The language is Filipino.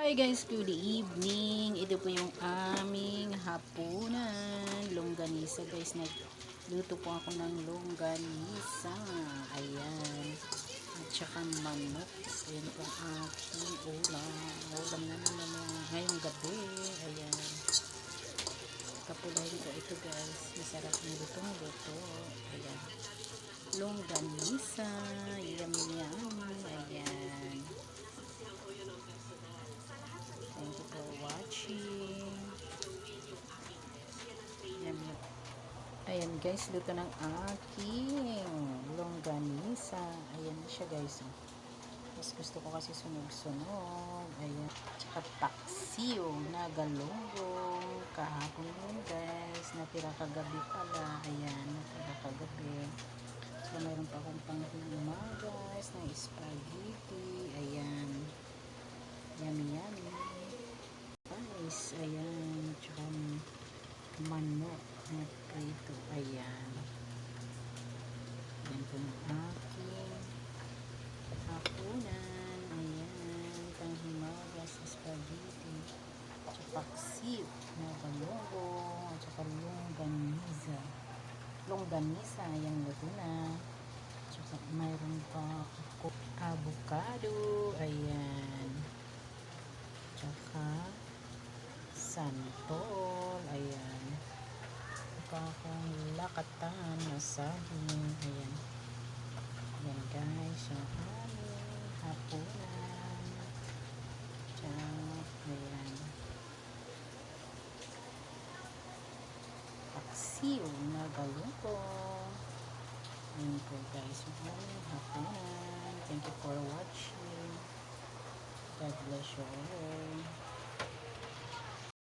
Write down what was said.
Hi guys, good evening. Ito po yung aming hapunan. Longganisa guys. Nagluto po ako ng longganisa. Ayan. At saka manok. Ayan po ang aking ulam. Ulam na naman ngayong gabi. Ayan. Kapulahin ko ito guys. Masarap ng lutong-luto. Ayan. Longganisa. Yummy yummy. Ayan. Thank you for watching. Ayan guys, luto ng aking longganisa. Ayan na siya guys. Mas gusto ko kasi sunog-sunog. Ayan. Tsaka paksiw na galunggong. Kahapon yun guys. Natira kagabi pala. Ayan, natira kagabi. So mayroon pa akong pang-umaga guys ng spaghetti. Ayan. Yummy yummy. Guys, ayan, tsaka manok na prito, ayan. Ayan po ng aking hapunan, ayan, panghimaga sa spaghetti, tsaka paksiw na galunggong, at tsaka longganisa, ayan, luto na. Tsaka mayroon pa ako avocado, ayan. Tsaka santol, ayan. Ito akong lakatan na saging, ayan. Ayan guys, yung aming hapunan. Tsaka, ayan. Paksiw na galunggong. Ayan po guys, yung aming hapunan. Thank you for watching. God bless you all.